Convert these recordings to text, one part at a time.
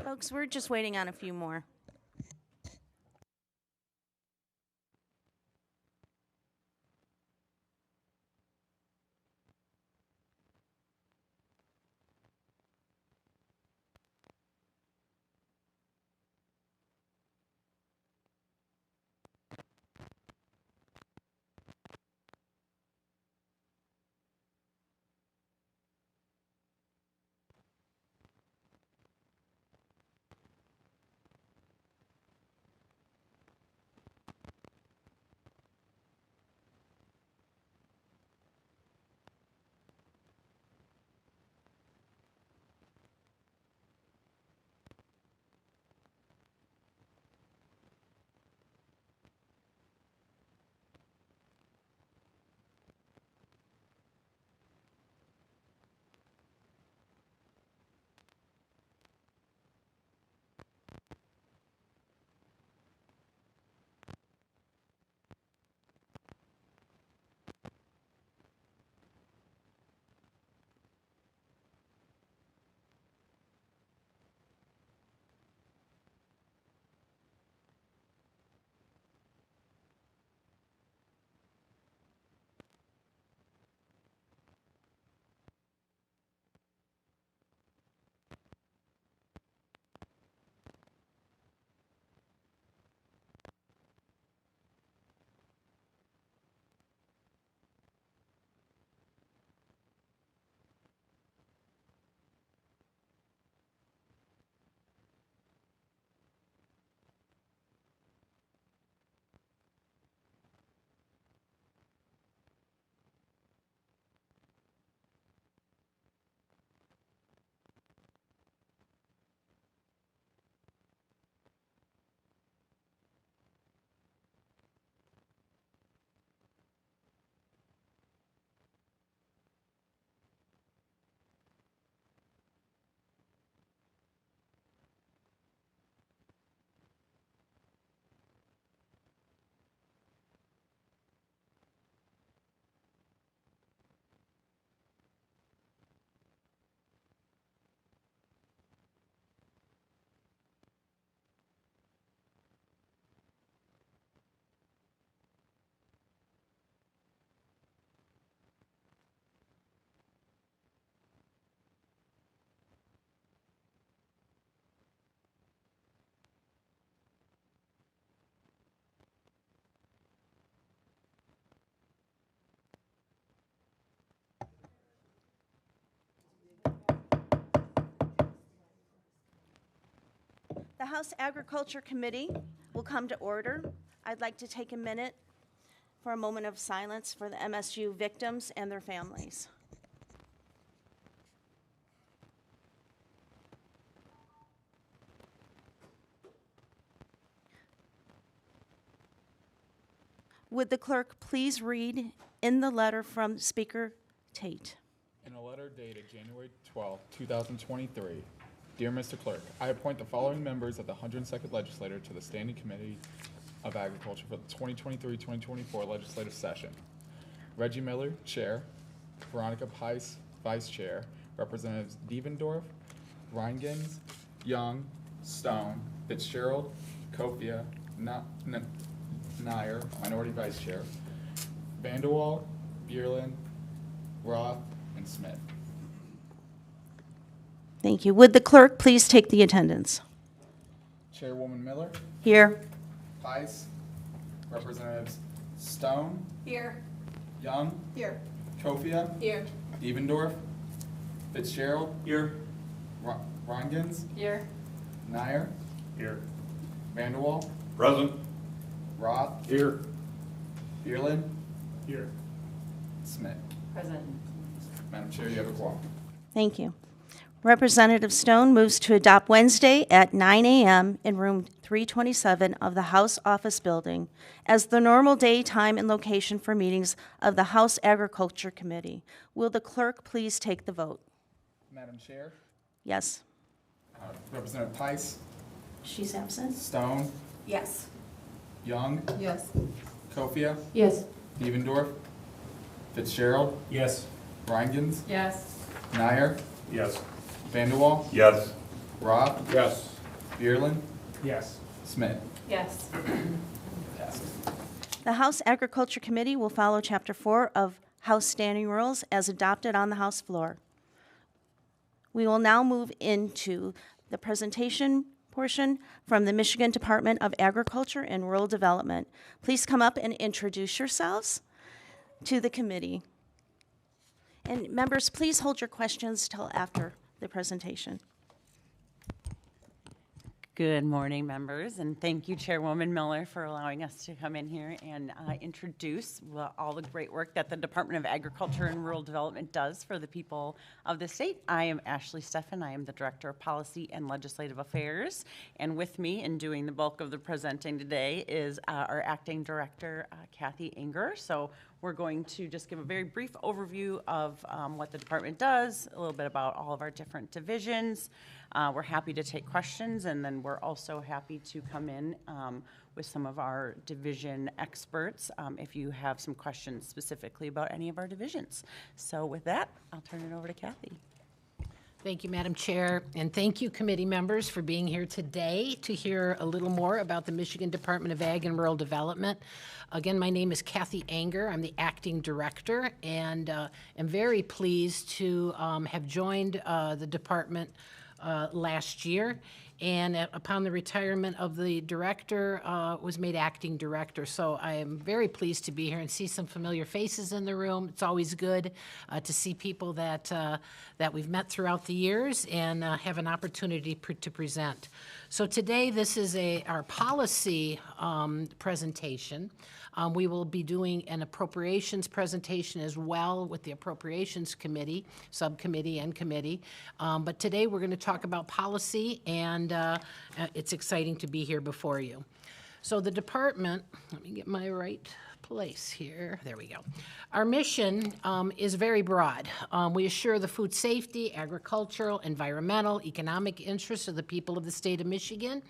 Folks, we're just waiting on a few more. The House Agriculture Committee will come to order. I'd like to take a minute for a moment of silence for the MSU victims and their families. Would the clerk please read in the letter from Speaker Tate? In a letter dated January 12, 2023, Dear Mr. Clerk, I appoint the following members of the 102nd Legislature to the Standing Committee of Agriculture for the 2023-2024 legislative session. Reggie Miller, Chair. Veronica Peiss, Vice Chair. Representatives Devendorf, Reingens, Young, Stone, Fitzgerald, Kofia, Nair, Minority Vice Chair. Vanderwall, Bierlin, Roth, and Smith. Thank you. Would the clerk please take the attendance? Chairwoman Miller, Here. Peiss, Representatives Stone, Here. Young, Here. Kofia, Here. Devendorf, Fitzgerald, Here. Reingens, Here. Nair, Here. Vanderwall, Present. Roth, Here. Bierlin, Here. Smith. Present. Madam Chair, you have a quorum. Thank you. Representative Stone moves to adopt Wednesday at 9 a.m. in room 327 of the House Office Building as the normal day, time, and location for meetings of the House Agriculture Committee. Will the clerk please take the vote? Madam Chair, Yes. Representative Peiss, She's absent. Stone, Yes. Young, Yes. Kofia, Yes. Devendorf, Fitzgerald, Yes. Reingens, Yes. Nair, Yes. Vanderwall, Yes. Roth, Yes. Bierlin, Yes. Smith. Yes. Passes. The House Agriculture Committee will follow Chapter 4 of House Standing Rules as adopted on the House floor. We will now move into the presentation portion from the Michigan Department of Agriculture and Rural Development. Please come up and introduce yourselves to the committee. And members, please hold your questions till after the presentation. Good morning, members, and thank you, Chairwoman Miller, for allowing us to come in here and introduce all the great work that the Department of Agriculture and Rural Development does for the people of the state. I am Ashley Steffen. I am the Director of Policy and Legislative Affairs, and with me in doing the bulk of the presenting today is our Acting Director, Kathy Anger. So we're going to just give a very brief overview of what the department does, a little bit about all of our different divisions. We're happy to take questions, and then we're also happy to come in with some of our division experts if you have some questions specifically about any of our divisions. So with that, I'll turn it over to Kathy. Thank you, Madam Chair, and thank you, committee members, for being here today to hear a little more about the Michigan Department of Ag and Rural Development. Again, my name is Kathy Anger. I'm the acting director, and am very pleased to have joined the department last year, and upon the retirement of the director, was made acting director. So I am very pleased to be here and see some familiar faces in the room. It's always good to see people that that we've met throughout the years and have an opportunity to present. So today, this is our policy presentation. We will be doing an appropriations presentation as well with the Appropriations Committee, Subcommittee, and Committee. But today we're going to talk about policy, and it's exciting to be here before you. So the department, let me get my right place here. There we go. Our mission is very broad. We assure the food safety, agricultural, environmental, economic interests of the people of the state of Michigan.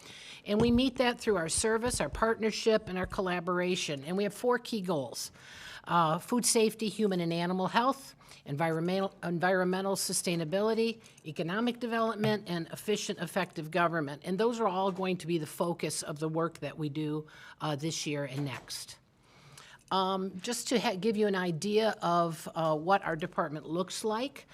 And we meet that through our service, our partnership, and our collaboration. And we have 4 key goals: food safety, human and animal health, environmental sustainability, economic development, and efficient, effective government. And those are all going to be the focus of the work that we do this year and next. Just to give you an idea of what our department looks like,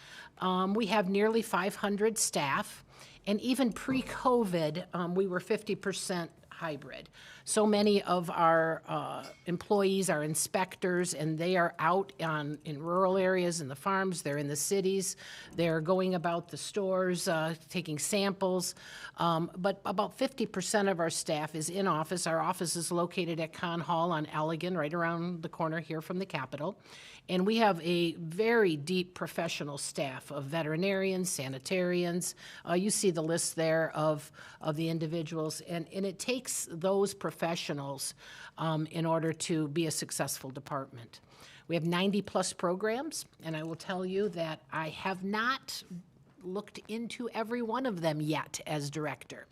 we have nearly 500 staff, and even pre-COVID, we were 50% hybrid. So many of our employees are inspectors, and they are out in rural areas, in the farms, they're in the cities, they're going about the stores, taking samples. But about 50% of our staff is in office. Our office is located at Conn Hall on Allegan, right around the corner here from the Capitol. And we have a very deep professional staff of veterinarians, sanitarians. You see the list there of the individuals. And it takes those professionals in order to be a successful department. We have 90-plus programs, and I will tell you that I have not looked into every one of them yet as director.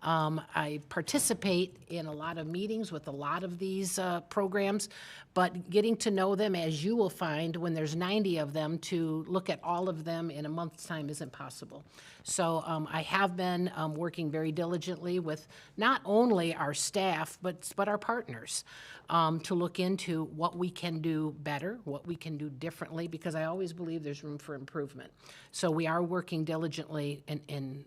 I participate in a lot of meetings with a lot of these programs, but getting to know them, as you will find when there's 90 of them, to look at all of them in a month's time isn't possible. So I have been working very diligently with not only our staff, but our partners to look into what we can do better, what we can do differently, because I always believe there's room for improvement. So we are working diligently in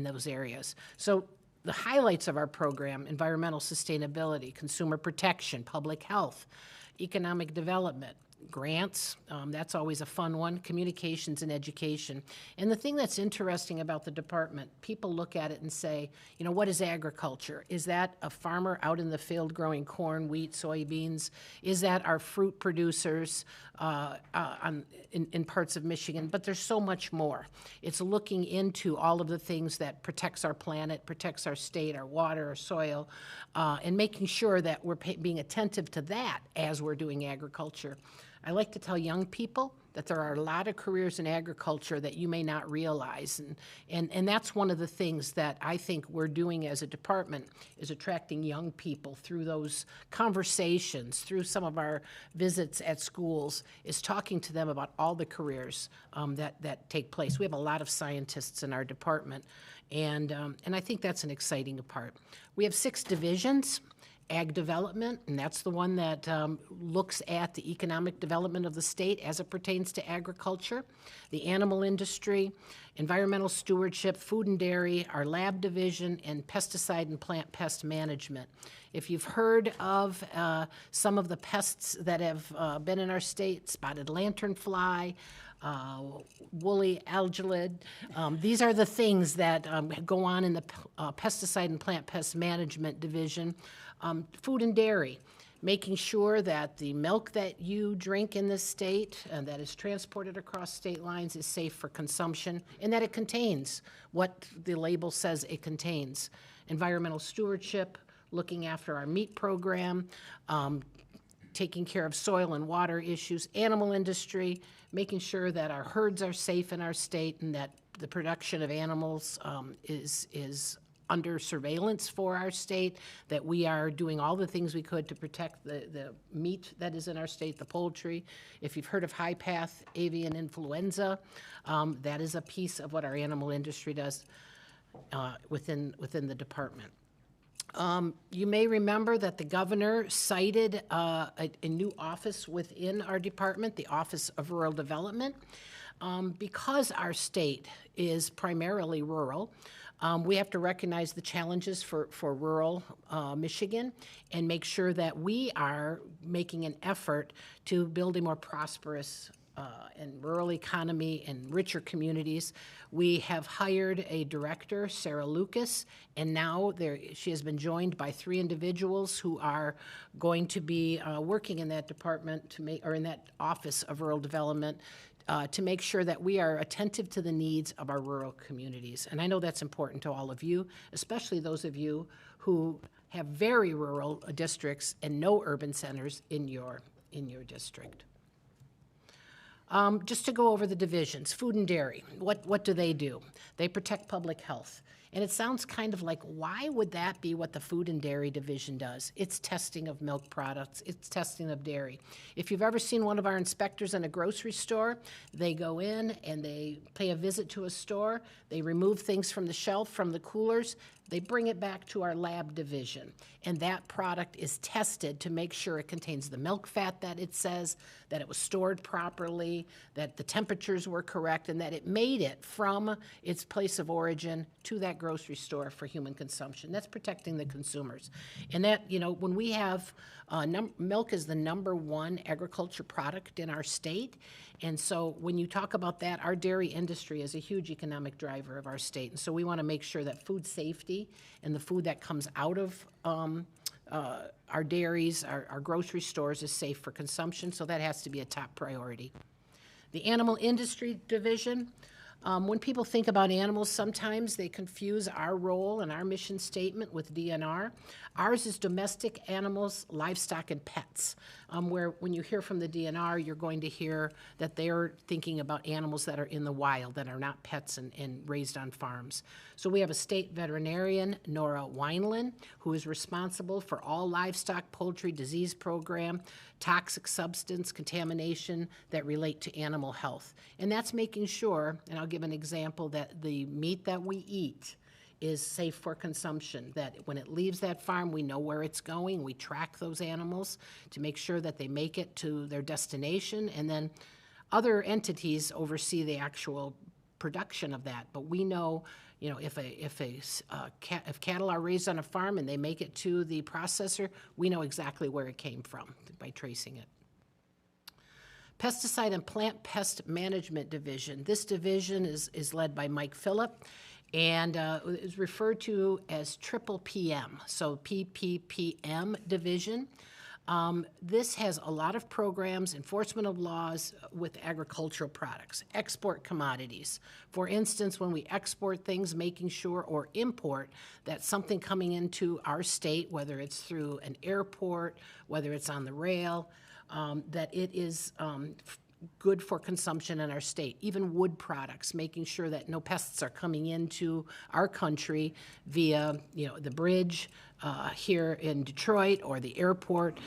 those areas. So the highlights of our program: environmental sustainability, consumer protection, public health, economic development, grants, that's always a fun one, communications and education. And the thing that's interesting about the department, people look at it and say, you know, what is agriculture? Is that a farmer out in the field growing corn, wheat, soybeans? Is that our fruit producers in parts of Michigan? But there's so much more. It's looking into all of the things that protects our planet, protects our state, our water, our soil, and making sure that we're being attentive to that as we're doing agriculture. I like to tell young people that there are a lot of careers in agriculture that you may not realize. And that's one of the things that I think we're doing as a department, is attracting young people through those conversations, through some of our visits at schools, is talking to them about all the careers that take place. We have a lot of scientists in our department, and I think that's an exciting part. We have 6 divisions. Ag development, and that's the one that looks at the economic development of the state as it pertains to agriculture. The animal industry, environmental stewardship, food and dairy, our lab division, and pesticide and plant pest management. If you've heard of some of the pests that have been in our state, spotted lanternfly, woolly algid. These are the things that go on in the pesticide and plant pest management division. Food and dairy, making sure that the milk that you drink in this state and that is transported across state lines is safe for consumption, and that it contains what the label says it contains. Environmental stewardship, looking after our meat program, taking care of soil and water issues, animal industry, making sure that our herds are safe in our state and that the production of animals is under surveillance for our state, that we are doing all the things we could to protect the meat that is in our state, the poultry. If you've heard of high-path avian influenza, that is a piece of what our animal industry does within the department. You may remember that the governor cited a new office within our department, the Office of Rural Development. Because our state is primarily rural, we have to recognize the challenges for rural Michigan and make sure that we are making an effort to build a more prosperous and rural economy and richer communities. We have hired a director, Sarah Lucas, and now she has been joined by 3 individuals who are going to be working in that department or in that Office of Rural Development to make sure that we are attentive to the needs of our rural communities. And I know that's important to all of you, especially those of you who have very rural districts and no urban centers in your district. Just to go over the divisions, food and dairy, what do? They protect public health. And it sounds kind of like, why would that be what the food and dairy division does? It's testing of milk products, it's testing of dairy. If you've ever seen one of our inspectors in a grocery store, they go in and they pay a visit to a store, they remove things from the shelf, from the coolers, they bring it back to our lab division, and that product is tested to make sure it contains the milk fat that it says, that it was stored properly, that the temperatures were correct, and that it made it from its place of origin to that grocery store for human consumption. That's protecting the consumers. And that, when we have milk is the #1 agriculture product in our state, and so when you talk about that, our dairy industry is a huge economic driver of our state, and so we want to make sure that food safety and the food that comes out of our dairies, our grocery stores, is safe for consumption, so that has to be a top priority. The animal industry division, when people think about animals, sometimes they confuse our role and our mission statement with DNR. Ours is domestic animals, livestock, and pets, where when you hear from the DNR, you're going to hear that they're thinking about animals that are in the wild, that are not pets and raised on farms. So we have a state veterinarian, Nora Wineland, who is responsible for all livestock, poultry, disease program, toxic substance, contamination that relate to animal health. And that's making sure, and I'll give an example, that the meat that we eat is safe for consumption, that when it leaves that farm, we know where it's going, we track those animals to make sure that they make it to their destination, and then other entities oversee the actual production of that. But we know, if cattle are raised on a farm and they make it to the processor, we know exactly where it came from by tracing it. Pesticide and Plant Pest Management Division. This division is led by Mike Phillip and is referred to as Triple PM, so PPPM division. This has a lot of programs, enforcement of laws with agricultural products, export commodities. For instance, when we export things, making sure, or import, that something coming into our state, whether it's through an airport, whether it's on the rail, that it is good for consumption in our state, even wood products, making sure that no pests are coming into our country via, the bridge here in Detroit or the airport.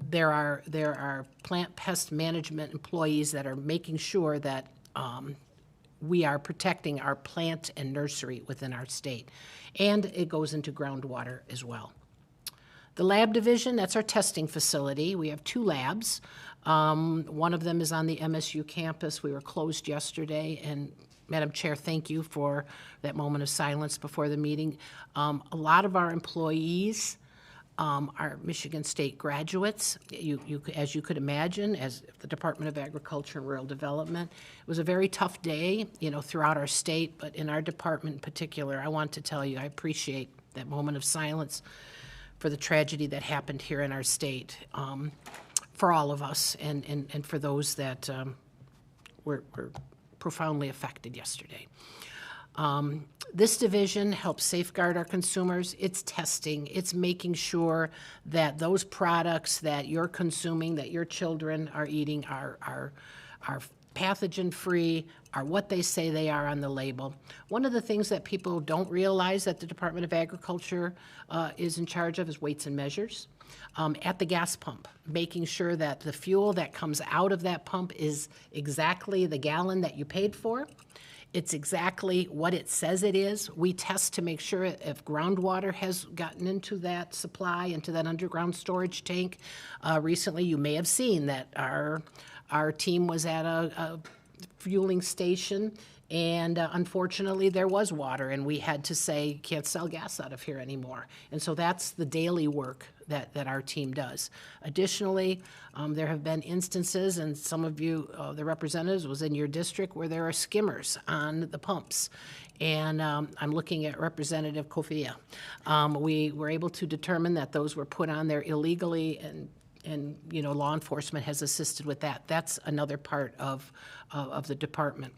There are plant pest management employees that are making sure that we are protecting our plant and nursery within our state. And it goes into groundwater as well. The lab division, that's our testing facility. We have 2 labs. One of them is on the MSU campus. We were closed yesterday, and Madam Chair, thank you for that moment of silence before the meeting. A lot of our employees are Michigan State graduates. As you could imagine, as the Department of Agriculture and Rural Development, it was a very tough day, throughout our state, but in our department in particular, I want to tell you, I appreciate that moment of silence for the tragedy that happened here in our state, for all of us and for those that were profoundly affected yesterday. This division helps safeguard our consumers. It's testing. It's making sure that those products that you're consuming, that your children are eating, are pathogen-free, are what they say they are on the label. One of the things that people don't realize that the Department of Agriculture is in charge of is weights and measures. At the gas pump, making sure that the fuel that comes out of that pump is exactly the gallon that you paid for. It's exactly what it says it is. We test to make sure if groundwater has gotten into that supply, into that underground storage tank. Recently, you may have seen that our team was at a fueling station, and unfortunately there was water, and we had to say, can't sell gas out of here anymore. And so that's the daily work that our team does. Additionally, there have been instances, and some of you, the representatives, was in your district, where there are skimmers on the pumps. And I'm looking at Representative Kofia. We were able to determine that those were put on there illegally, and law enforcement has assisted with that. That's another part of the department.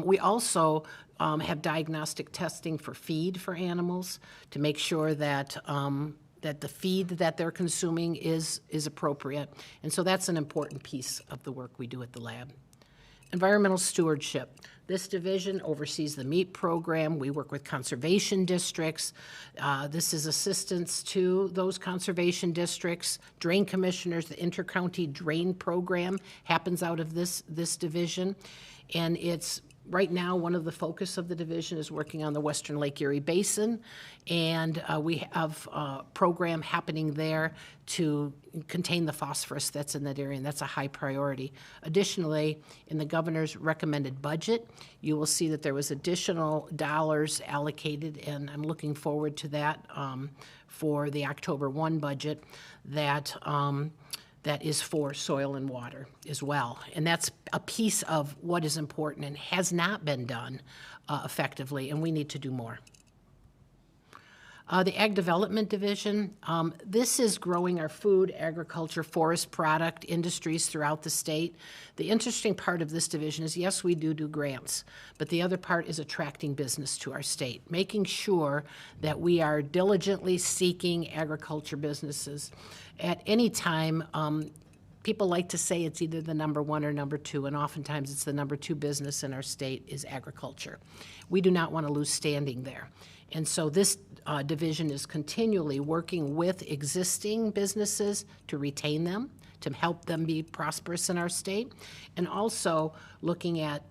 We also have diagnostic testing for feed for animals to make sure that that the feed that they're consuming is appropriate. And so that's an important piece of the work we do at the lab. Environmental stewardship. This division oversees the MEAT program. We work with conservation districts. This is assistance to those conservation districts. Drain commissioners, the intercounty drain program happens out of this division. And it's right now, one of the focus of the division is working on the Western Lake Erie Basin, and we have a program happening there to contain the phosphorus that's in that area, and that's a high priority. Additionally, in the governor's recommended budget, you will see that there was additional dollars allocated, and I'm looking forward to that for the October 1 budget, that is for soil and water as well. And that's a piece of what is important and has not been done effectively, and we need to do more. The Ag Development Division, this is growing our food, agriculture, forest product industries throughout the state. The interesting part of this division is, yes, we do grants, but the other part is attracting business to our state, making sure that we are diligently seeking agriculture businesses. At any time, people like to say it's either the number 1 or number 2, and oftentimes it's the number 2 business in our state is agriculture. We do not want to lose standing there. And so this division is continually working with existing businesses to retain them, to help them be prosperous in our state, and also looking at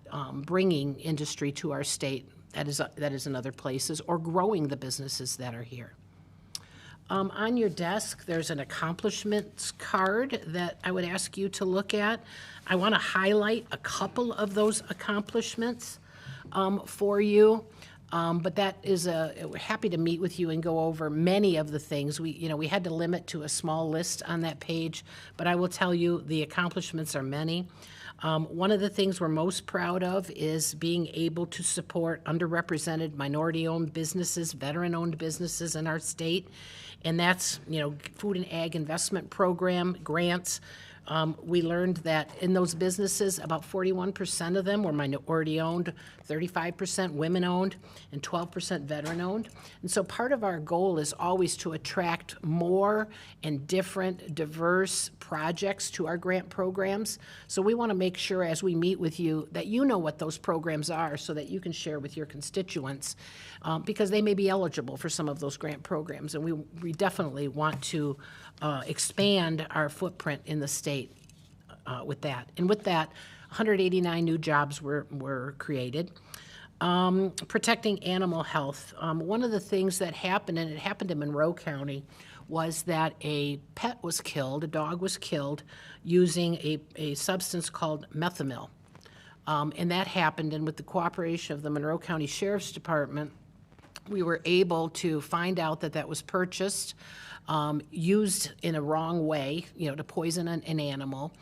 bringing industry to our state that is in other places, or growing the businesses that are here. On your desk, there's an accomplishments card that I would ask you to look at. I want to highlight a couple of those accomplishments for you. But that is we're happy to meet with you and go over many of the things. We had to limit to a small list on that page, but I will tell you the accomplishments are many. One of the things we're most proud of is being able to support underrepresented, minority-owned businesses, veteran-owned businesses in our state, and that's Food and Ag Investment Program grants. We learned that in those businesses, about 41% of them were minority-owned, 35% women-owned, and 12% veteran-owned. And so part of our goal is always to attract more and different, diverse projects to our grant programs. So we want to make sure as we meet with you that you know what those programs are so that you can share with your constituents, because they may be eligible for some of those grant programs. And we definitely want to expand our footprint in the state with that. And with that, 189 new jobs were created. Protecting animal health. One of the things that happened, and it happened in Monroe County, was that a pet was killed, a dog was killed, using a substance called methomyl. And that happened, and with the cooperation of the Monroe County Sheriff's Department, we were able to find out that that was purchased, used in a wrong way, to poison an animal.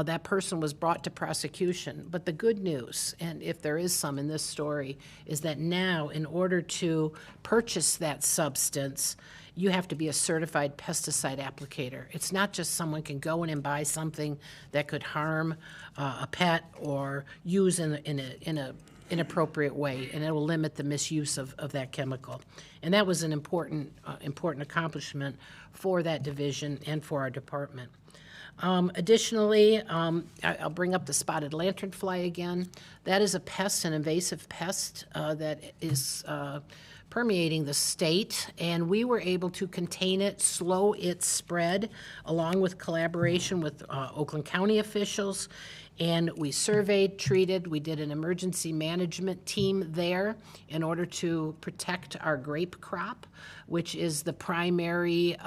That person was brought to prosecution. But the good news, and if there is some in this story, is that now in order to purchase that substance, you have to be a certified pesticide applicator. It's not just someone can go in and buy something that could harm a pet or use in a inappropriate way, and it will limit the misuse of that chemical. And that was an important accomplishment for that division and for our department. Additionally, I'll bring up the spotted lanternfly again. That is a pest, an invasive pest that is permeating the state, and we were able to contain it, slow its spread, along with collaboration with Oakland County officials. And we surveyed, treated, we did an emergency management team there in order to protect our grape crop, which is the primary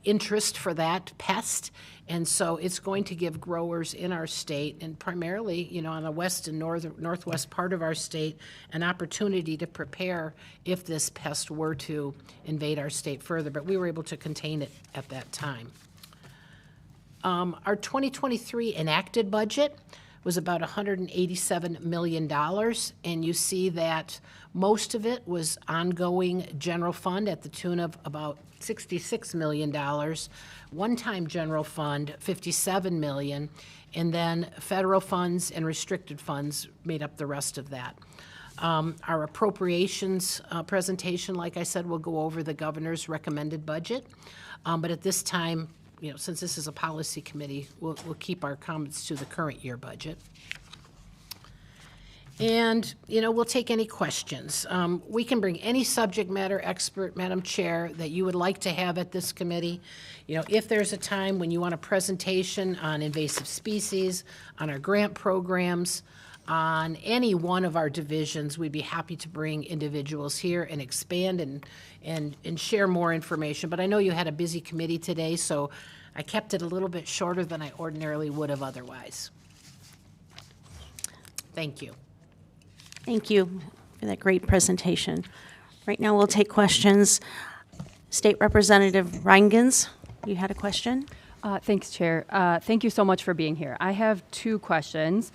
interest for that pest. And so it's going to give growers in our state, and primarily, on the west and northwest part of our state, an opportunity to prepare if this pest were to invade our state further. But we were able to contain it at that time. Our 2023 enacted budget was about $187 million, and you see that most of it was ongoing general fund at the tune of about $66 million, one-time general fund, $57 million, and then federal funds and restricted funds made up the rest of that. Our appropriations presentation, like I said, will go over the governor's recommended budget, but at this time, since this is a policy committee, we'll keep our comments to the current year budget. And, we'll take any questions. We can bring any subject matter expert, Madam Chair, that you would like to have at this committee. If there's a time when you want a presentation on invasive species, on our grant programs, on any one of our divisions, we'd be happy to bring individuals here and expand and share more information. But I know you had a busy committee today, so I kept it a little bit shorter than I ordinarily would have otherwise. Thank you. Thank you for that great presentation. Right now, we'll take questions. State Representative Reingans, you had a question? Thanks, Chair. Thank you so much for being here. I have two questions.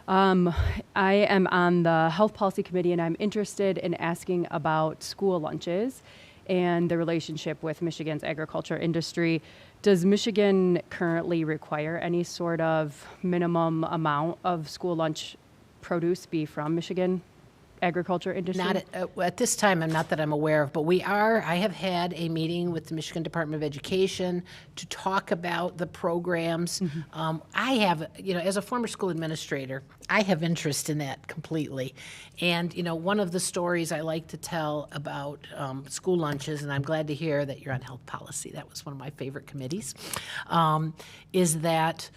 I am on the Health Policy Committee, and I'm interested in asking about school lunches and the relationship with Michigan's agriculture industry. Does Michigan currently require any sort of minimum amount of school lunch produce be from Michigan agriculture industry? Not at this time, not that I'm aware of, but I have had a meeting with the Michigan Department of Education to talk about the programs. Mm-hmm. I have, as a former school administrator, I have interest in that completely. And, one of the stories I like to tell about school lunches, and I'm glad to hear that you're on health policy, that was one of my favorite committees, is that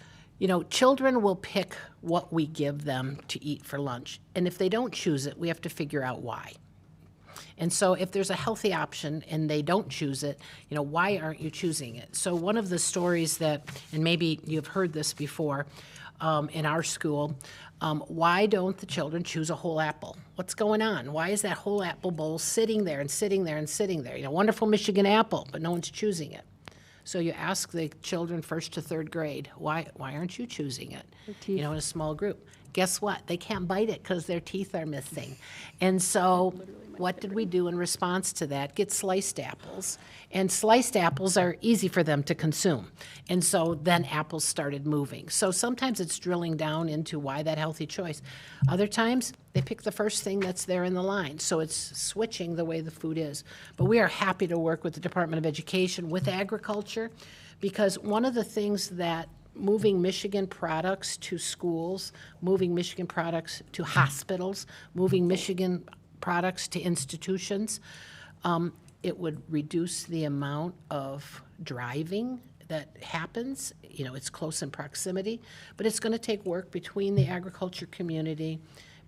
children will pick what we give them to eat for lunch. And if they don't choose it, we have to figure out why. And so if there's a healthy option and they don't choose it, why aren't you choosing it? So one of the stories that, and maybe you've heard this before in our school, why don't the children choose a whole apple? What's going on? Why is that whole apple bowl sitting there and sitting there and sitting there? Wonderful Michigan apple, but no one's choosing it. So you ask the children first to third grade, why aren't you choosing it? In a small group. guess what? They can't bite it because their teeth are missing. And so what did we do in response to that? Get sliced apples. And sliced apples are easy for them to consume. And so then apples started moving. So sometimes it's drilling down into why that healthy choice. Other times, they pick the first thing that's there in the line. So it's switching the way the food is. But we are happy to work with the Department of Education, with agriculture, because one of the things that moving Michigan products to schools, moving Michigan products to hospitals, moving Michigan products to institutions, it would reduce the amount of driving that happens. You know, it's close in proximity, but it's going to take work between the agriculture community,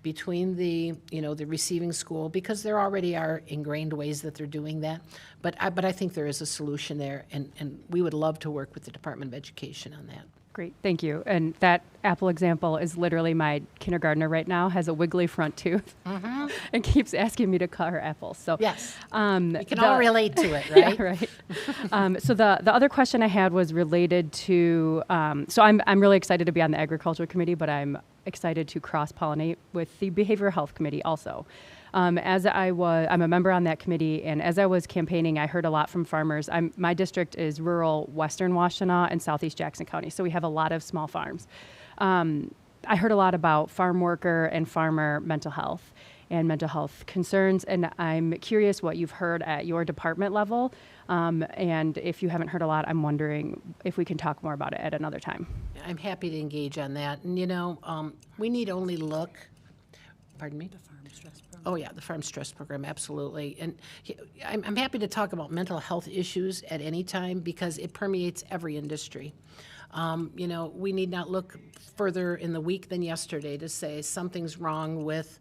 between the, you know, the receiving school, because there already are ingrained ways that they're doing that. But I think there is a solution there, and we would love to work with the Department of Education on that. Great, thank you. And that apple example is literally my kindergartner right now has a wiggly front tooth and keeps asking me to cut her apples. So Yes, we can all relate to it, yeah, right? right. So the other question I had was related to. So I'm really excited to be on the agriculture committee, but I'm excited to cross-pollinate with the behavioral health committee also. I'm a member on that committee, and as I was campaigning, I heard a lot from farmers. My district is rural Western Washtenaw and Southeast Jackson County, so we have a lot of small farms. I heard a lot about farm worker and farmer mental health and mental health concerns, and I'm curious what you've heard at your department level, and if you haven't heard a lot, I'm wondering if we can talk more about it at another time. I'm happy to engage on that. And, you know, we need only look, pardon me? Oh, yeah, the Farm Stress Program, absolutely. And I'm happy to talk about mental health issues at any time because it permeates every industry. You know, we need not look further in the week than yesterday to say something's wrong with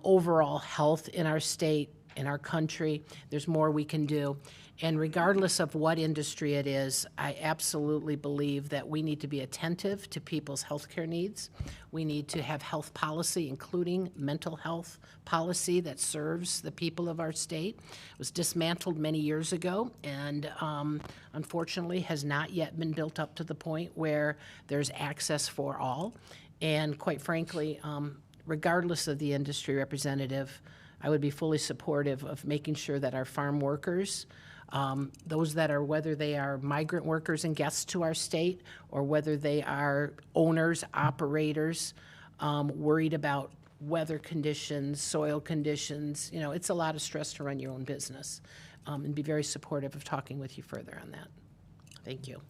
overall health in our state, in our country. There's more we can do. And regardless of what industry it is, I absolutely believe that we need to be attentive to people's healthcare needs. We need to have health policy, including mental health policy that serves the people of our state. It was dismantled many years ago and unfortunately has not yet been built up to the point where there's access for all. And quite frankly, regardless of the industry representative, I would be fully supportive of making sure that our farm workers, those that are, whether they are migrant workers and guests to our state, or whether they are owners, operators, worried about weather conditions, soil conditions, you know, it's a lot of stress to run your own business, and be very supportive of talking with you further on that. Thank you.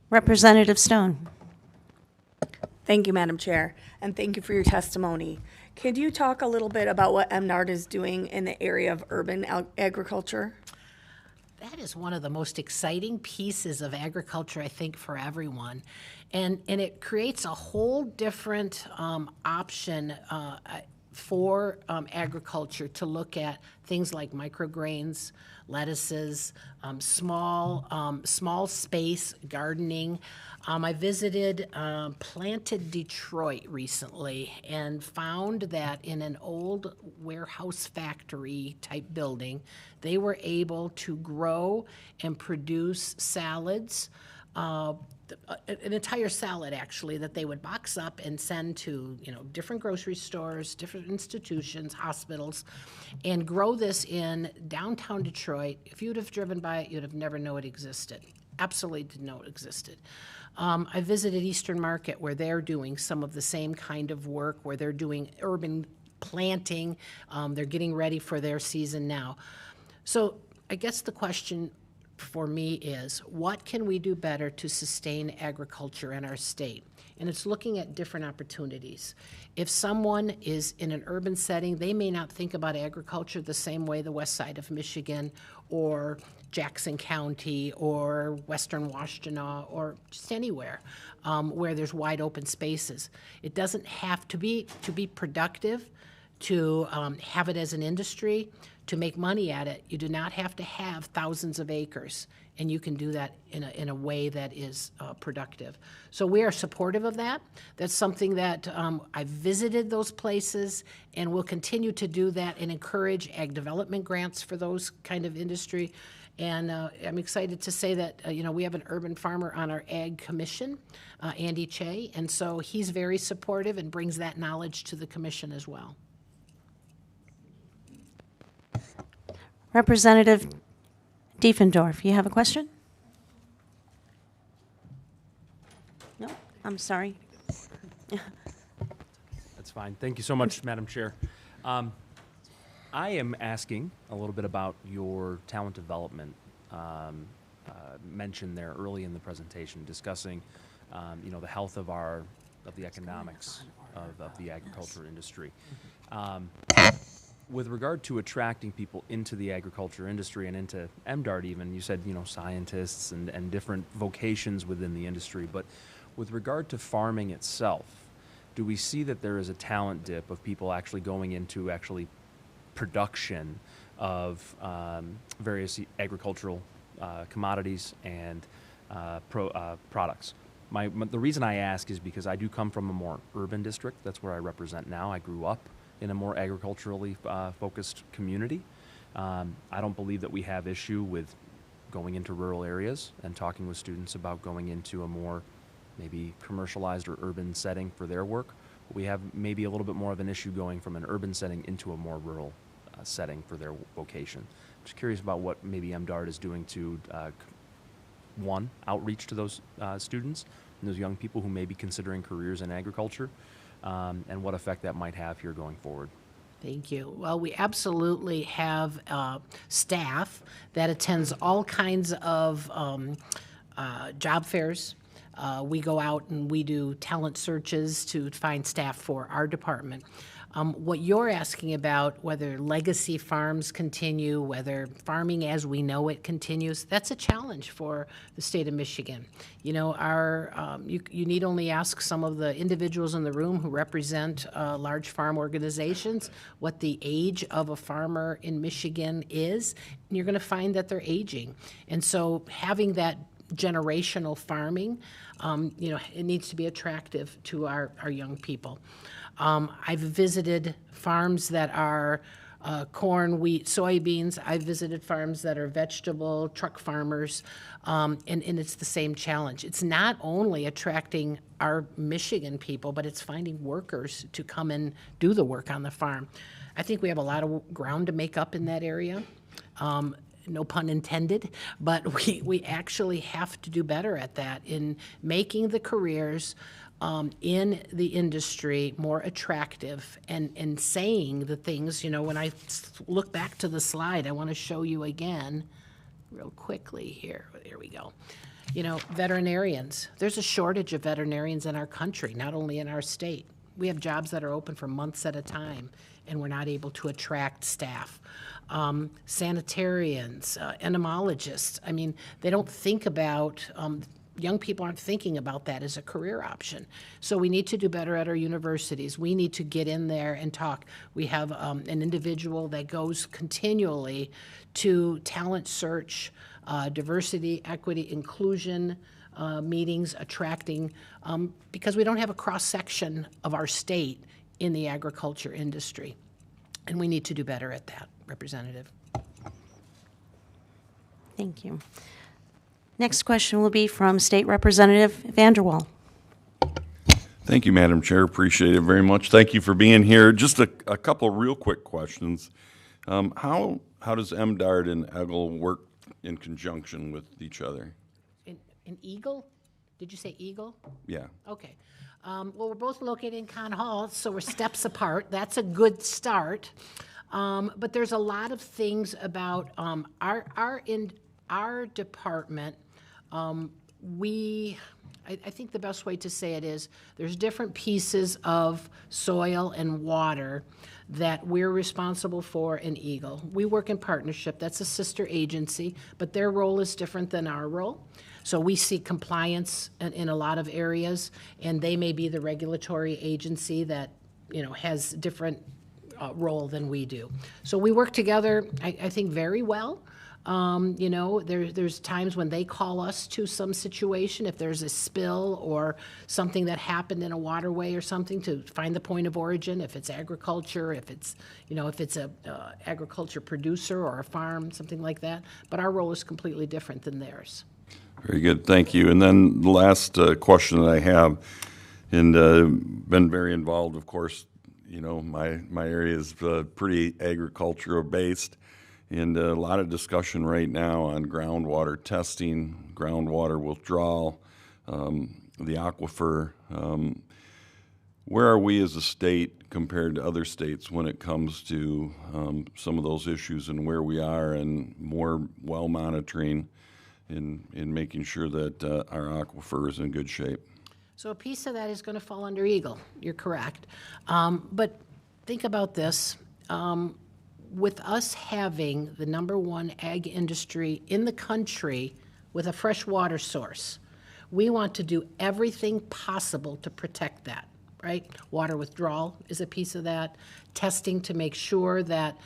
Representative Stone. Thank you, Madam Chair, and thank you for your testimony. Could you talk a little bit about what MNARD is doing in the area of urban agriculture? That is one of the most exciting pieces of agriculture, I think, for everyone. And it creates a whole different option for agriculture to look at things like micrograins, lettuces, small space gardening. I visited Planted Detroit recently and found that in an old warehouse factory type building, they were able to grow and produce salads, an entire salad actually, that they would box up and send to, you know, different grocery stores, different institutions, hospitals, and grow this in downtown Detroit. If you'd have driven by it, you'd have never known it existed. Absolutely didn't know it existed. I visited Eastern Market where they're doing some of the same kind of work, where they're doing urban planting. They're getting ready for their season now. So I guess the question for me is, what can we do better to sustain agriculture in our state? And it's looking at different opportunities. If someone is in an urban setting, they may not think about agriculture the same way the west side of Michigan or Jackson County or Western Washtenaw or just anywhere where there's wide open spaces. It doesn't have to be productive, to have it as an industry, to make money at it. You do not have to have thousands of acres, and you can do that in a way that is productive. So we are supportive of that. That's something that I've visited those places and will continue to do that and encourage ag development grants for those kind of industry And I'm excited to say that, we have an urban farmer on our Ag Commission, Andy Che, and so he's very supportive and brings that knowledge to the commission as well. Representative Diefendorf, you have a question? No, I'm sorry. That's fine. Thank you so much, Madam Chair. I am asking a little bit about your talent development mentioned there early in the presentation, discussing, the health of the economics of the agriculture industry. With regard to attracting people into the agriculture industry and into MDART even, you said, scientists and different vocations within the industry, but with regard to farming itself, do we see that there is a talent dip of people actually going into production of various agricultural commodities and products? The reason I ask is because I do come from a more urban district. That's where I represent now. I grew up in a more agriculturally focused community. I don't believe that we have issue with going into rural areas and talking with students about going into a more maybe commercialized or urban setting for their work. We have maybe a little bit more of an issue going from an urban setting into a more rural setting for their vocation. I'm just curious about what maybe MDART is doing to, one, outreach to those students and those young people who may be considering careers in agriculture, and what effect that might have here going forward. Thank you. Well, we absolutely have staff that attends all kinds of job fairs. We go out and we do talent searches to find staff for our department. What you're asking about, whether legacy farms continue, whether farming as we know it continues, that's a challenge for the state of Michigan. You need only ask some of the individuals in the room who represent large farm organizations what the age of a farmer in Michigan is, and you're going to find that they're aging. And so having that generational farming, it needs to be attractive to our young people. I've visited farms that are corn, wheat, soybeans. I've visited farms that are vegetable, truck farmers, and it's the same challenge. It's not only attracting our Michigan people, but it's finding workers to come and do the work on the farm. I think we have a lot of ground to make up in that area. No pun intended, but we actually have to do better at that in making the careers in the industry more attractive and saying the things, when I look back to the slide, I want to show you again real quickly here. There we go. Veterinarians. There's a shortage of veterinarians in our country, not only in our state. We have jobs that are open for months at a time, and we're not able to attract staff. Sanitarians, entomologists. I mean, they don't think about, young people aren't thinking about that as a career option. So we need to do better at our universities. We need to get in there and talk. We have an individual that goes continually to talent search, diversity, equity, inclusion meetings, attracting, because we don't have a cross-section of our state in the agriculture industry. And we need to do better at that, Representative. Thank you. Next question will be from State Representative Vanderwall. Thank you, Madam Chair. Appreciate it very much. Thank you for being here. Just a couple of real quick questions. How does MDART and EGLE work in conjunction with each other? In Eagle? Did you say Eagle? Yeah. Okay. Well, we're both located in Con Hall, so we're steps apart. That's a good start. But there's a lot of things about our department. I think the best way to say it is there's different pieces of soil and water that we're responsible for in Eagle. We work in partnership. That's a sister agency, but their role is different than our role. So we see compliance in a lot of areas, and they may be the regulatory agency that has different role than we do. So we work together, I think, very well. You know, there's times when they call us to some situation, if there's a spill or something that happened in a waterway or something, to find the point of origin, if it's agriculture, if it's, you know, if it's a agriculture producer or a farm, something like that. But our role is completely different than theirs. Very good, thank you. And then the last question that I have, and been very involved, of course, you know, my area is pretty agricultural based, and a lot of discussion right now on groundwater testing, groundwater withdrawal, the aquifer. Where are we as a state compared to other states when it comes to some of those issues, and where we are, and more well monitoring in making sure that our aquifer is in good shape? So a piece of that is going to fall under Eagle. You're correct. But think about this. With us having the #1 ag industry in the country with a fresh water source, we want to do everything possible to protect that, right? Water withdrawal is a piece of that. Testing to make sure that,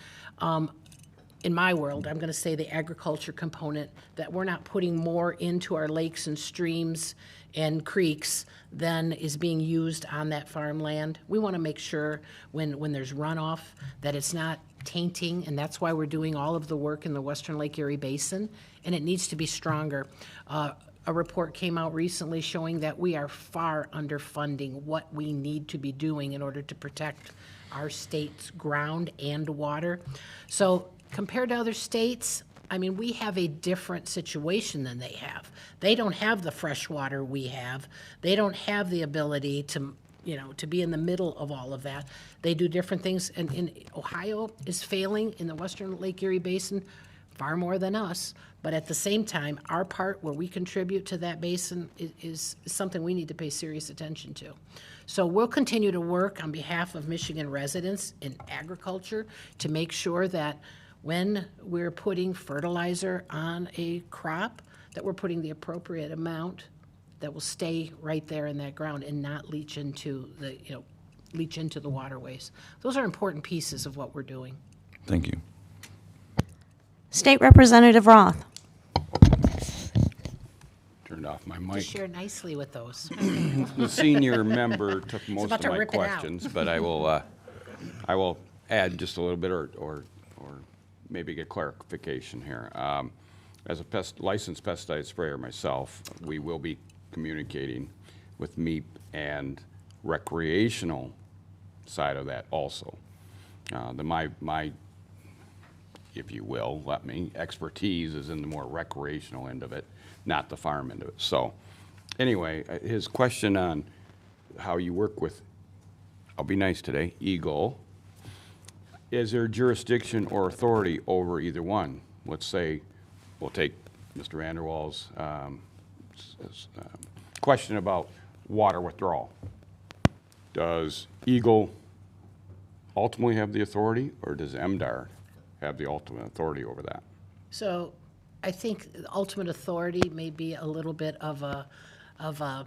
in my world, I'm going to say the agriculture component, that we're not putting more into our lakes and streams and creeks than is being used on that farmland. We want to make sure when there's runoff that it's not tainting, and that's why we're doing all of the work in the Western Lake Erie Basin, and it needs to be stronger. A report came out recently showing that we are far underfunding what we need to be doing in order to protect our state's ground and water. So compared to other states, I mean, we have a different situation than they have. They don't have the fresh water we have. They don't have the ability to, you know, to be in the middle of all of that. They do different things, and Ohio is failing in the Western Lake Erie Basin far more than us. But at the same time, our part where we contribute to that basin is something we need to pay serious attention to. So we'll continue to work on behalf of Michigan residents in agriculture to make sure that when we're putting fertilizer on a crop, that we're putting the appropriate amount that will stay right there in that ground and not leach into the, you know, leach into the waterways. Those are important pieces of what we're doing. Thank you. State Representative Roth. Turned off my You mic. share nicely with those. The senior member took most about of to my rip it out. questions, but I will add just a little bit or maybe get clarification here. As a licensed pesticide sprayer myself, we will be communicating with MEEP and recreational side of that also. My, if you will, expertise is in the more recreational end of it, not the farm end of it. So anyway, his question on how you work with, I'll be nice today, Eagle. Is there jurisdiction or authority over either one? Let's say, we'll take Mr. Vanderwall's question about water withdrawal. Does Eagle ultimately have the authority, or does MDAR have the ultimate authority over that? So I think the ultimate authority may be a little bit of a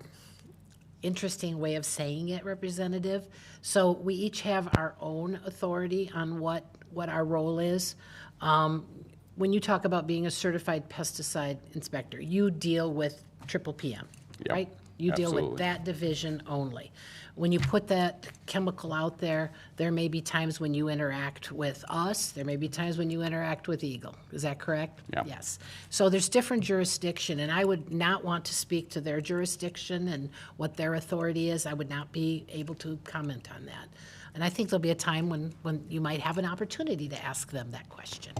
interesting way of saying it, Representative. So we each have our own authority on what our role is. When you talk about being a certified pesticide inspector, you deal with triple PM, Yep, right? You deal with absolutely. that division only. When you put that chemical out there, there may be times when you interact with us, there may be times when you interact with Eagle. Is that correct? Yep. Yes. So there's different jurisdiction, and I would not want to speak to their jurisdiction and what their authority is. I would not be able to comment on that. And I think there'll be a time when you might have an opportunity to ask them that question.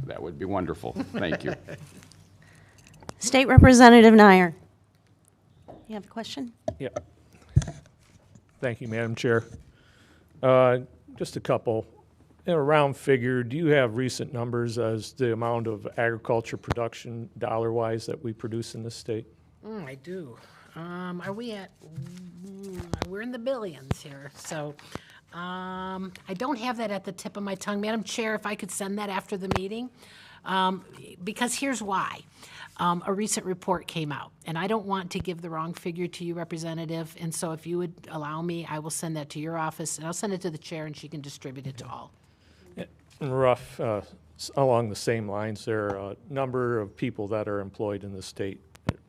That would be wonderful. Thank you. State Representative Nyer. You have a question? Yeah. Thank you, Madam Chair. Just a couple. In a round figure, do you have recent numbers as the amount of agriculture production dollar-wise that we produce in this state? I do. Are we at, we're in the billions here, so I don't have that at the tip of my tongue. Madam Chair, if I could send that after the meeting, because here's why. A recent report came out, and I don't want to give the wrong figure to you, Representative, and so if you would allow me, I will send that to your office, and I'll send it to the chair, and she can distribute it to all. rough, along the same lines there, number of people that are employed in the state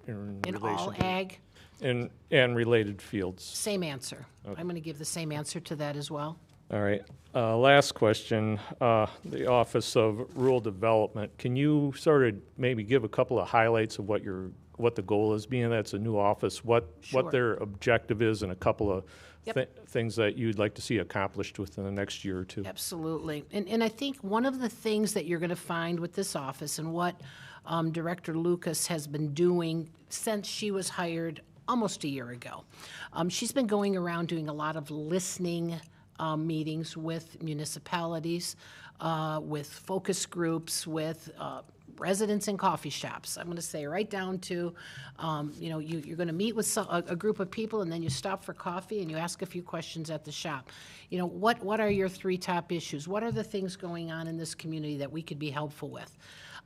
in In relation all to, ag, and related fields. same answer. I'm going to give the same answer to that as well. All right. Last question, the Office of Rural Development. Can you sort of maybe give a couple of highlights of what the goal is, being that's a new office, what Sure. their objective is, and a couple of Yep. things that you'd like to see accomplished within the next year or two? Absolutely. And I think one of the things that you're going to find with this office and what Director Lucas has been doing since she was hired almost a year ago, she's been going around doing a lot of listening meetings with municipalities, with focus groups, with residents in coffee shops. I'm going to say right down to, you're going to meet with a group of people, and then you stop for coffee and you ask a few questions at the shop. What are your 3 top issues? What are the things going on in this community that we could be helpful with?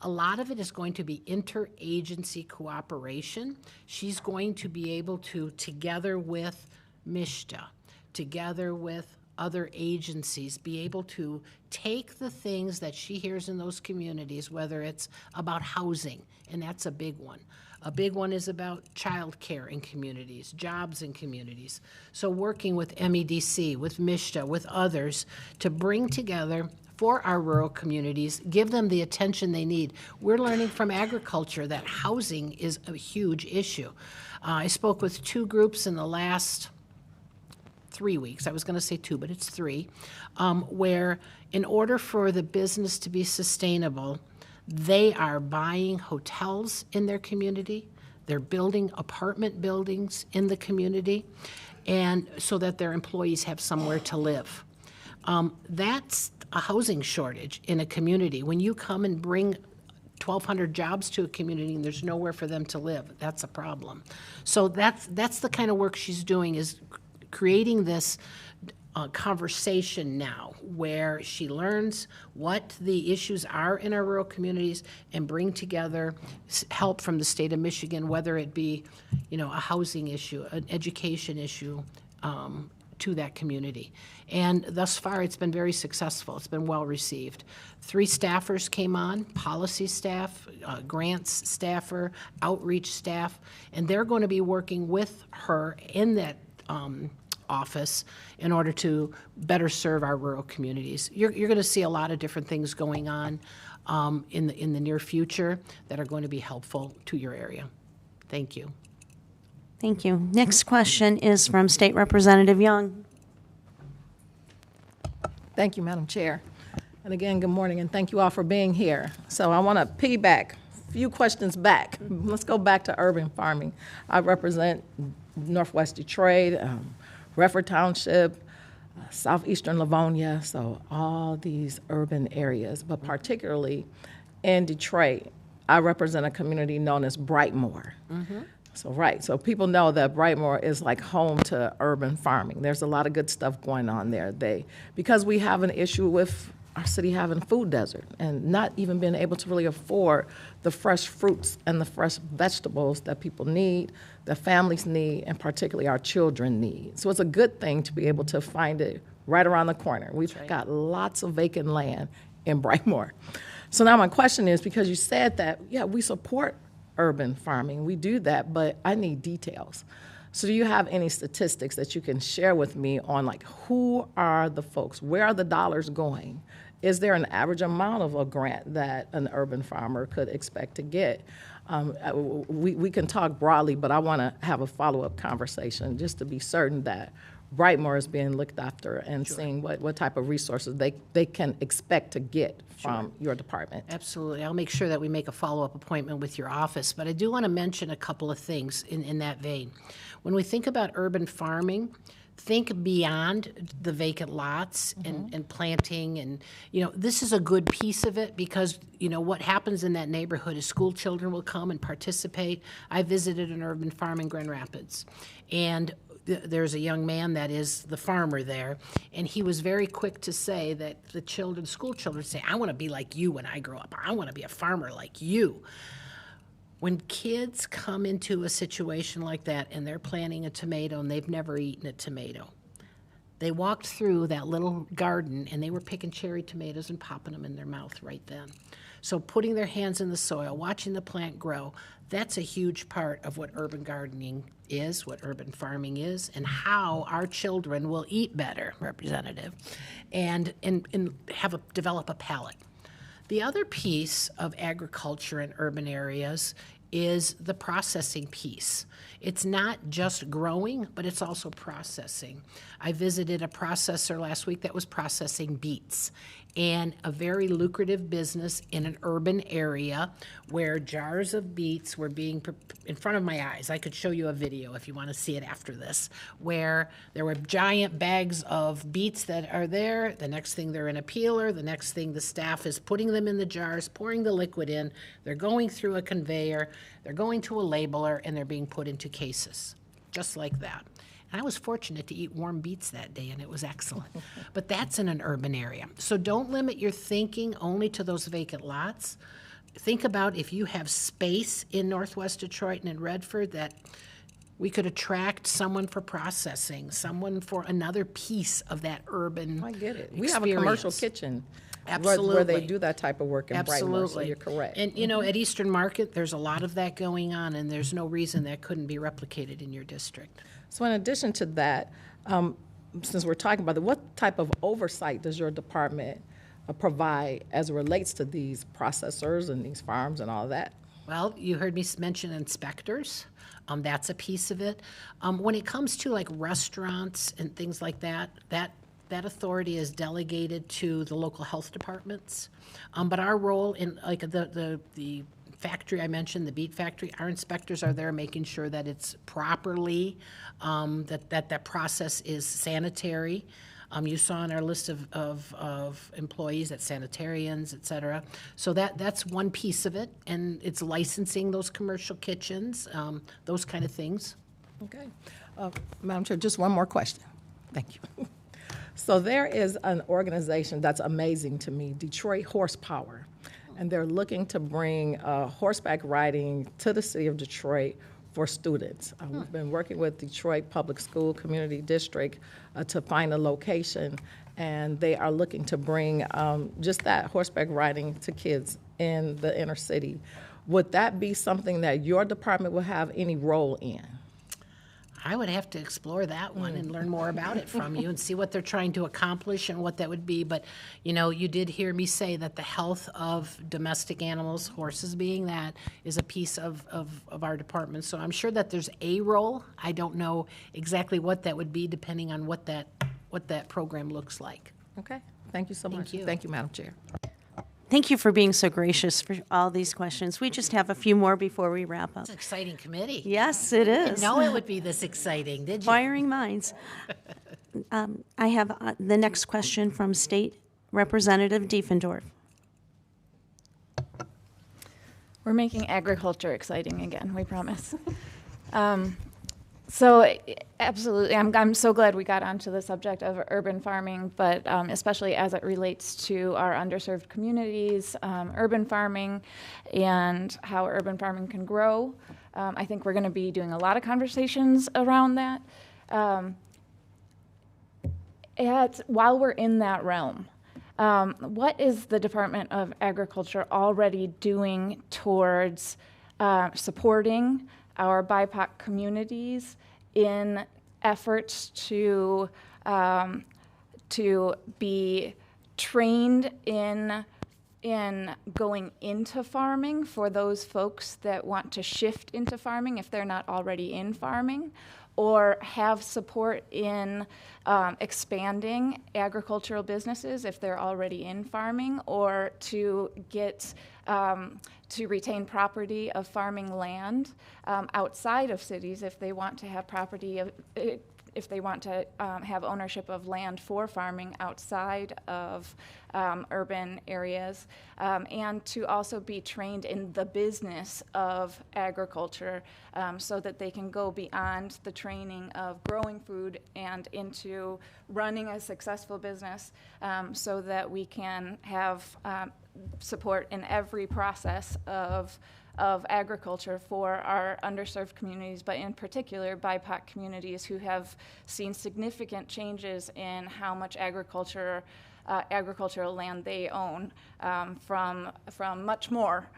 A lot of it is going to be interagency cooperation. She's going to be able to, together with MISHDA, together with other agencies, be able to take the things that she hears in those communities, whether it's about housing, and that's a big one. A big one is about childcare in communities, jobs in communities. So working with MEDC, with MISHDA, with others to bring together for our rural communities, give them the attention they need. We're learning from agriculture that housing is a huge issue. I spoke with 2 groups in the last 3 weeks, I was going to say 2, but it's 3, where in order for the business to be sustainable, they are buying hotels in their community, they're building apartment buildings in the community, and so that their employees have somewhere to live. That's a housing shortage in a community. When you come and bring 1,200 jobs to a community and there's nowhere for them to live, that's a problem. So that's the kind of work she's doing, is creating this conversation now where she learns what the issues are in our rural communities and bring together help from the state of Michigan, whether it be, a housing issue, an education issue, to that community. And thus far, it's been very successful. It's been well received. 3 staffers came on, policy staff, grants staffer, outreach staff, and they're going to be working with her in that office in order to better serve our rural communities. You're going to see a lot of different things going on in the near future that are going to be helpful to your area. Thank you. Thank you. Next question is from State Representative Young. Thank you, Madam Chair. And again, good morning, and thank you all for being here. So I want to piggyback a few questions back. Let's go back to urban farming. I represent Northwest Detroit, Redford Township, southeastern Livonia, so all these urban areas, but particularly in Detroit, I represent a community known as Brightmoor. So people know that Brightmoor is like home to urban farming. There's a lot of good stuff going on there. Because we have an issue with our city having a food desert and not even being able to really afford the fresh fruits and the fresh vegetables that people need, that families need, and particularly our children need. So it's a good thing to be able to find it right around the corner. We've got lots of vacant land in Brightmoor. So now my question is, because you said that, yeah, we support urban farming, we do that, but I need details. So do you have any statistics that you can share with me on, like, who are the folks? Where are the dollars going? Is there an average amount of a grant that an urban farmer could expect to get? We can talk broadly, but I want to have a follow-up conversation just to be certain that Brightmoor is being looked after and seeing what type of resources they can expect to get from your department. Absolutely. I'll make sure that we make a follow-up appointment with your office, but I do want to mention a couple of things in that vein. When we think about urban farming, think beyond the vacant lots and planting, and this is a good piece of it, because what happens in that neighborhood is school children will come and participate. I visited an urban farm in Grand Rapids, and there's a young man that is the farmer there, and he was very quick to say that the school children say, I want to be like you when I grow up. I want to be a farmer like you. When kids come into a situation like that and they're planting a tomato and they've never eaten a tomato, They walked through that little garden and they were picking cherry tomatoes and popping them in their mouth right then. So putting their hands in the soil, watching the plant grow, that's a huge part of what urban gardening is, what urban farming is, and how our children will eat better, Representative, and develop a palate. The other piece of agriculture in urban areas is the processing piece. It's not just growing, but it's also processing. I visited a processor last week that was processing beets, and a very lucrative business in an urban area where jars of beets were being in front of my eyes. I could show you a video if you want to see it after this, where there were giant bags of beets that are there. The next thing they're in a peeler. The next thing the staff is putting them in the jars, pouring the liquid in. They're going through a conveyor. They're going to a labeler, and they're being put into cases, just like that. And I was fortunate to eat warm beets that day, and it was excellent. But that's in an urban area. So don't limit your thinking only to those vacant lots. Think about if you have space in Northwest Detroit and in Redford that we could attract someone for processing, someone for another piece of that urban I get it. experience. We have a commercial kitchen Absolutely. where they do that type of work in Brightmoor, so Absolutely. you're correct. And, you know, at Eastern Market, there's a lot of that going on, and there's no reason that couldn't be replicated in your district. So in addition to that, since we're talking about it, what type of oversight does your department provide as it relates to these processors and these farms and all of that? Well, you heard me mention inspectors. That's a piece of it. When it comes to like restaurants and things like that, that authority is delegated to the local health departments. But our role in like the factory I mentioned, the beet factory, our inspectors are there making sure that it's properly, that process is sanitary. You saw on our list of employees that sanitarians, et cetera. So that's one piece of it, and it's licensing those commercial kitchens, those kind of things. Okay. Madam Chair, just one more question. Thank you. So there is an organization that's amazing to me, Detroit Horsepower, and they're looking to bring horseback riding to the city of Detroit for students. We've been working with Detroit Public School Community District to find a location, and they are looking to bring just that horseback riding to kids in the inner city. Would that be something that your department will have any role in? I would have to explore that one and learn more about it from you and see what they're trying to accomplish and what that would be. But, you know, you did hear me say that the health of domestic animals, horses being that, is a piece of our department. So I'm sure that there's a role. I don't know exactly what that would be depending on what that program looks like. Okay. Thank you so much. you. Thank you, Madam Chair. Thank you for being so gracious for all these questions. We just have a few more before we wrap up. It's an exciting committee. Yes, it I is. didn't know it would be this exciting, did you? Firing minds. I have the next question from State Representative Diefendorf. We're making agriculture exciting again, we promise. So absolutely, I'm so glad we got onto the subject of urban farming, but especially as it relates to our underserved communities, urban farming, and how urban farming can grow. I think we're going to be doing a lot of conversations around that. While we're in that realm, what is the Department of Agriculture already doing towards supporting our BIPOC communities in efforts to be trained in going into farming for those folks that want to shift into farming if they're not already in farming, or have support in expanding agricultural businesses if they're already in farming, or to get to retain property of farming land outside of cities if they want to have property of, if they want to have ownership of land for farming outside of urban areas, and to also be trained in the business of agriculture so that they can go beyond the training of growing food and into running a successful business, so that we can have support in every process of of agriculture for our underserved communities, but in particular BIPOC communities who have seen significant changes in how much agricultural land they own, from much more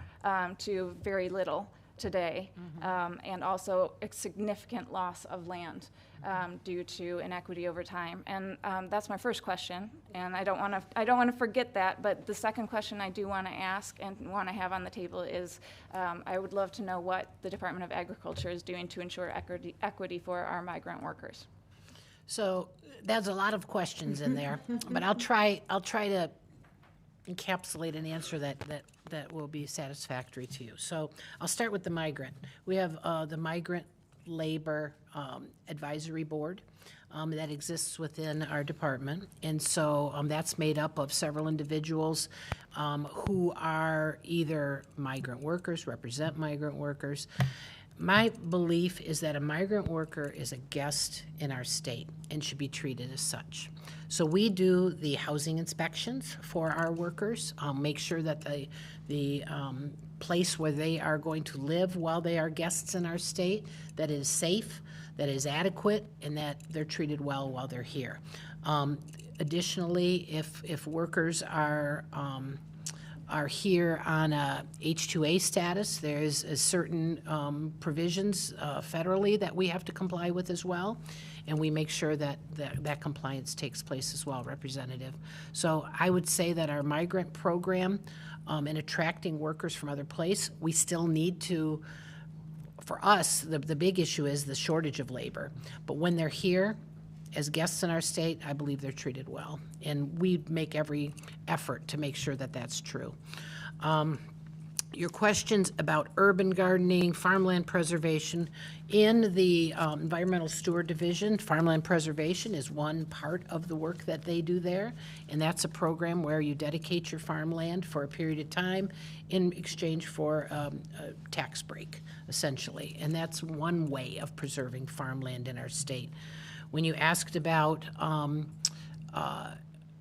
to very little today, and also a significant loss of land due to inequity over time. And that's my first question, and I don't want to forget that. But the second question I do want to ask and want to have on the table is, I would love to know what the Department of Agriculture is doing to ensure equity for our migrant workers. So there's a lot of questions in there, but I'll try to encapsulate an answer that will be satisfactory to you. So I'll start with the migrant. We have the Migrant Labor Advisory Board that exists within our department. And so that's made up of several individuals who are either migrant workers, represent migrant workers. My belief is that a migrant worker is a guest in our state and should be treated as such. So we do the housing inspections for our workers, make sure that the place where they are going to live while they are guests in our state, that is safe, that is adequate, and that they're treated well while they're here. Additionally, if workers are here on a H-2A status, there's a certain provisions federally that we have to comply with as well, and we make sure that that compliance takes place as well, Representative. So I would say that our migrant program in attracting workers from other places, we still need to, for us, the big issue is the shortage of labor. But when they're here, as guests in our state, I believe they're treated well, and we make every effort to make sure that that's true. Your questions about urban gardening, farmland preservation. In the Environmental Steward Division, farmland preservation is one part of the work that they do there, and that's a program where you dedicate your farmland for a period of time in exchange for a tax break, essentially, and that's one way of preserving farmland in our state. When you asked about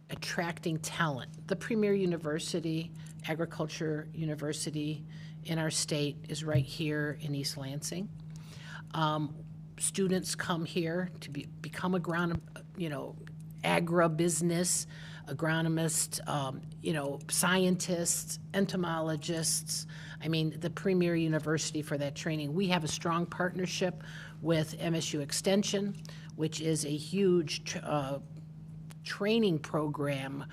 attracting talent, the premier university, agriculture university in our state is right here in East Lansing. Students come here to become agribusiness, agronomists, scientists, entomologists. I mean, the premier university for that training. We have a strong partnership with MSU Extension, which is a huge training program.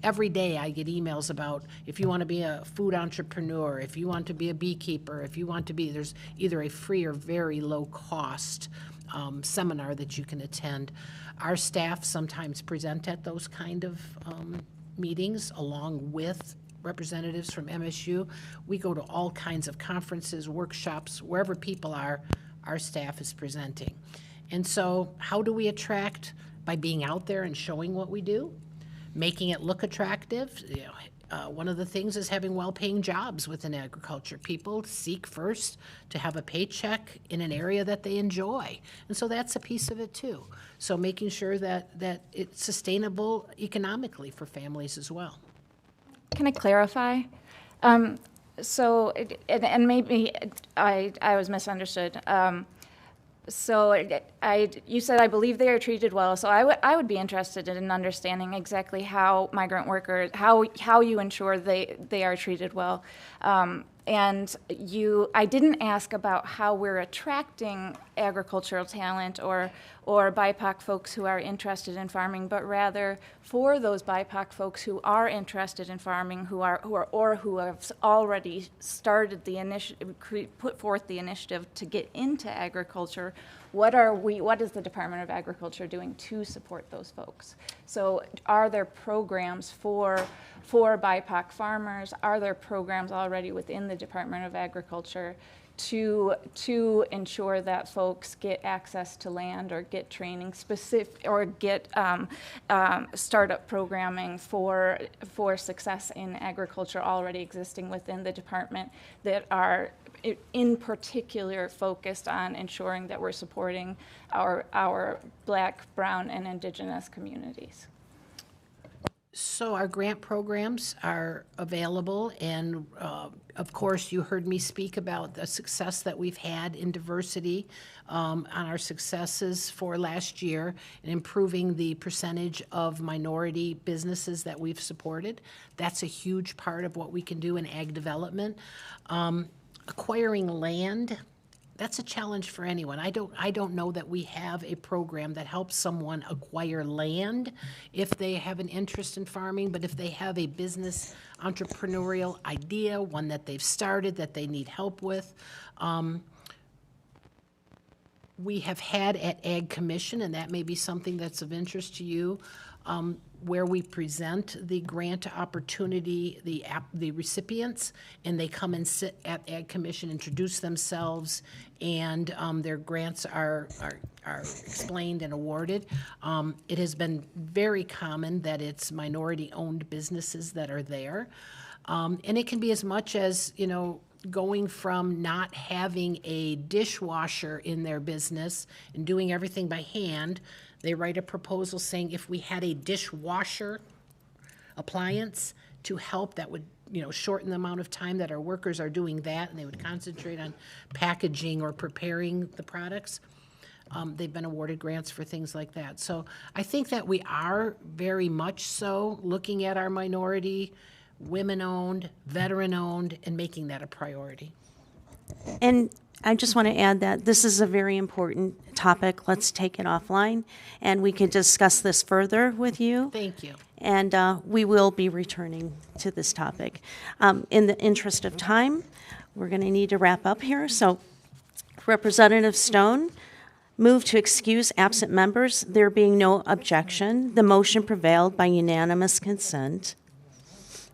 Every day I get emails about if you want to be a food entrepreneur, if you want to be a beekeeper, there's either a free or very low cost seminar that you can attend. Our staff sometimes present at those kind of meetings along with representatives from MSU. We go to all kinds of conferences, workshops, wherever people are, our staff is presenting. And so how do we attract? By being out there and showing what we do, making it look attractive. One of the things is having well-paying jobs within agriculture. People seek first to have a paycheck in an area that they enjoy. And so that's a piece of it too. So making sure that it's sustainable economically for families as well. Can I clarify? And maybe I was misunderstood. So you said I believe they are treated well. So I would be interested in understanding exactly how migrant workers, how you ensure they are treated well. And I didn't ask about how we're attracting agricultural talent or BIPOC folks who are interested in farming, but rather for those BIPOC folks who are interested in farming, who have already started the initiative, put forth the initiative to get into agriculture. What is the Department of Agriculture doing to support those folks? So are there programs for BIPOC farmers? Are there programs already within the Department of Agriculture to ensure that folks get access to land or get training specific or get startup programming for success in agriculture already existing within the department that are in particular focused on ensuring that we're supporting our Black, Brown, and Indigenous communities? So our grant programs are available, and of course, you heard me speak about the success that we've had in diversity, on our successes for last year, and improving the percentage of minority businesses that we've supported. That's a huge part of what we can do in ag development. Acquiring land, that's a challenge for anyone. I don't know that we have a program that helps someone acquire land if they have an interest in farming, but if they have a business entrepreneurial idea, one that they've started that they need help with. We have had at Ag Commission, and that may be something that's of interest to you, where we present the grant opportunity, the recipients, and they come and sit at Ag Commission, introduce themselves, and their grants are explained and awarded. It has been very common that it's minority-owned businesses that are there. And it can be as much as, going from not having a dishwasher in their business and doing everything by hand. They write a proposal saying if we had a dishwasher appliance to help, that would, shorten the amount of time that our workers are doing that, and they would concentrate on packaging or preparing the products. They've been awarded grants for things like that. So I think that we are very much so looking at our minority, women-owned, veteran-owned, and making that a priority. And I just want to add that this is a very important topic. Let's take it offline, and we can discuss this further with you. Thank you. And we will be returning to this topic. In the interest of time, we're going to need to wrap up here. So Representative Stone moved to excuse absent members. There being no objection, the motion prevailed by unanimous consent.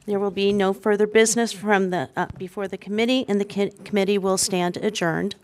There will be no further business from the before the committee, and the committee will stand adjourned.